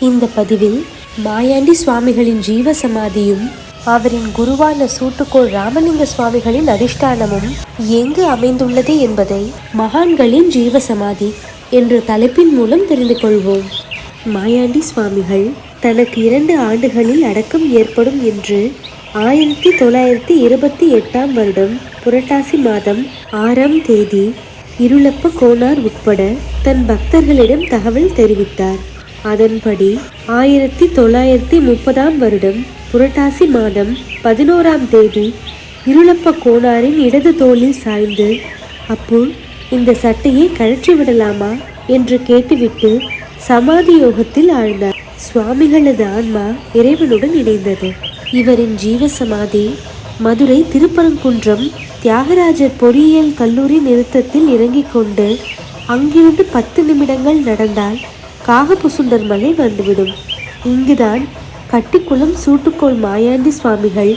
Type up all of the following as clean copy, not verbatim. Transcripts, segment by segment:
இந்த பதிவில் மாயாண்டி சுவாமிகளின் ஜீவ சமாதியும் அவரின் குருவான சூட்டுக்கோள் ராமலிங்க சுவாமிகளின் அதிஷ்டானமும் எங்கு அமைந்துள்ளது என்பதை மகான்களின் ஜீவ சமாதி என்ற தலைப்பின் மூலம் தெரிந்து கொள்வோம். மாயாண்டி சுவாமிகள் தனக்கு 2 ஆண்டுகளில் அடக்கம் ஏற்படும் என்று 1928 வருடம் புரட்டாசி மாதம் 6ஆம் தேதி இருளப்ப கோனார் உட்பட தன் பக்தர்களிடம் தகவல் தெரிவித்தார். அதன்படி 1930 வருடம் புரட்டாசி மாதம் 11ஆம் தேதி இருளப்ப கோனாரின் இடது தோளில் சாய்ந்து, அப்போ இந்த சட்டையை கழற்றி விடலாமா என்று கேட்டுவிட்டு சமாதி யோகத்தில் ஆழ்ந்தார். சுவாமிகளது ஆன்மா இறைவனுடன் இணைந்தது. இவரின் ஜீவ சமாதி மதுரை திருப்பரங்குன்றம் தியாகராஜர் பொறியியல் கல்லூரி நிறுத்தத்தில் இறங்கிக் கொண்டு அங்கிருந்து 10 நிமிடங்கள் நடந்தால் காகபுசுண்டர் மலை வந்துவிடும். இங்குதான் கட்டிக்குளம் சூட்டுக்கோள் மாயாண்டி சுவாமிகள்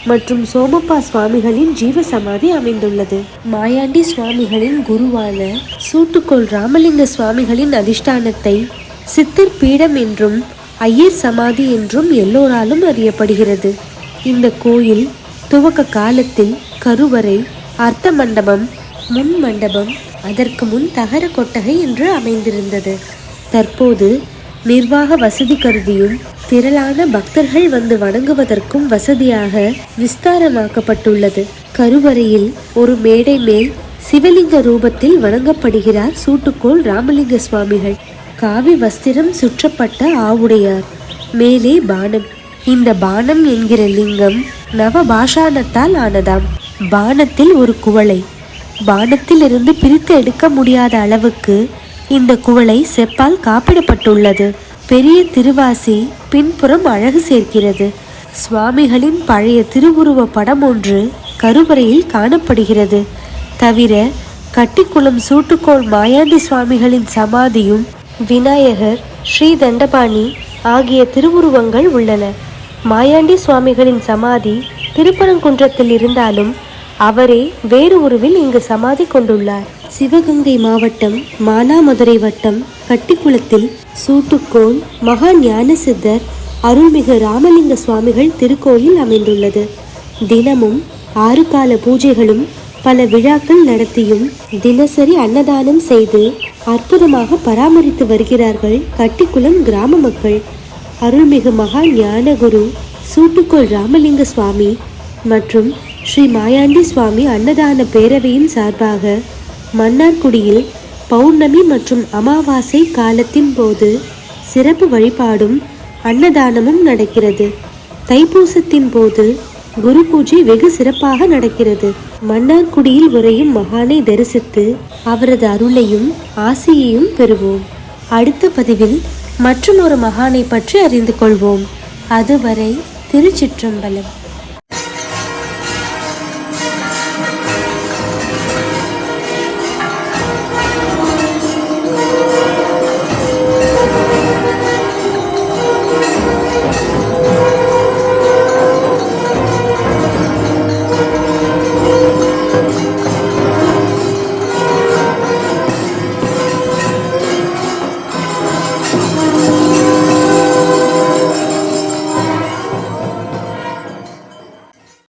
மற்றும் சோமப்பா சுவாமிகளின் ஜீவ சமாதி அமைந்துள்ளது. மாயாண்டி சுவாமிகளின் குருவான சூட்டுக்கோள் ராமலிங்க சுவாமிகளின் அதிஷ்டானத்தை சித்தர் பீடம் என்றும் ஐயர் சமாதி என்றும் எல்லோராலும் அறியப்படுகிறது. இந்த கோயில் துவக்க காலத்தில் கருவறை, அர்த்த மண்டபம், முன் மண்டபம், அதற்கு முன் தகர கொட்டகை என்று அமைந்திருந்தது. தற்போது நிர்வாக வசதி கருதியும் திரளான பக்தர்கள் வந்து வணங்குவதற்கும் வசதியாக விஸ்தாரமாக்கப்பட்டுள்ளது. கருவறையில் ஒரு மேடை மேல் சிவலிங்க ரூபத்தில் வணங்கப்படுகிறார் சூட்டுக்கோள் ராமலிங்க சுவாமிகள். காவி வஸ்திரம் சுற்றப்பட்ட ஆவுடையார், மேலே பானம். இந்த பானம் என்கிற லிங்கம் நவபாஷாணத்தால் ஆனதாம். பானத்தில் ஒரு குவளை, பானத்தில் இருந்து பிரித்து எடுக்க முடியாத அளவுக்கு இந்த குவளை செப்பால் காப்பிடப்பட்டுள்ளது. பெரிய திருவாசி பின்புறம் அழகு சேர்க்கிறது. சுவாமிகளின் பழைய திருவுருவ படம் ஒன்று கருவறையில் காணப்படுகிறது. தவிர கட்டிக்குளம் சூட்டுக்கோள் மாயாண்டி சுவாமிகளின் சமாதியும் விநாயகர், ஸ்ரீ தண்டபாணி ஆகிய திருவுருவங்கள் உள்ளன. மாயாண்டி சுவாமிகளின் சமாதி திருப்பரங்குன்றத்தில் இருந்தாலும் அவரே வேறு உருவில் இங்கு சமாதி கொண்டுள்ளார். சிவகங்கை மாவட்டம் மானாமதுரை வட்டம் கட்டிக்குளத்தில் சூட்டுக்கோள் மகா ஞான சித்தர் அருள்மிகு ராமலிங்க சுவாமிகள் திருக்கோயில் அமைந்துள்ளது. தினமும் 6 கால பூஜைகளும் பல விழாக்கள் நடத்தியும் தினசரி அன்னதானம் செய்து அற்புதமாக பராமரித்து வருகிறார்கள் கட்டிக்குளம் கிராம மக்கள். அருள்மிகு மகா ஞான குரு சூட்டுக்கோள் ராமலிங்க சுவாமி மற்றும் ஸ்ரீ மாயாண்டி சுவாமி அன்னதான பேரவையின் சார்பாக மன்னார்குடியில் பௌர்ணமி மற்றும் அமாவாசை காலத்தின் போது சிறப்பு வழிபாடும் அன்னதானமும் நடக்கிறது. தைப்பூசத்தின் போது குரு பூஜை வெகு சிறப்பாக நடக்கிறது. மன்னார்குடியில் உறையும் மகானை தரிசித்து அவரது அருளையும் ஆசியையும் பெறுவோம். அடுத்த பதிவில் மற்றும் ஒரு மகானை பற்றி அறிந்து கொள்வோம். அதுவரை திருச்சிற்றம்பலம்.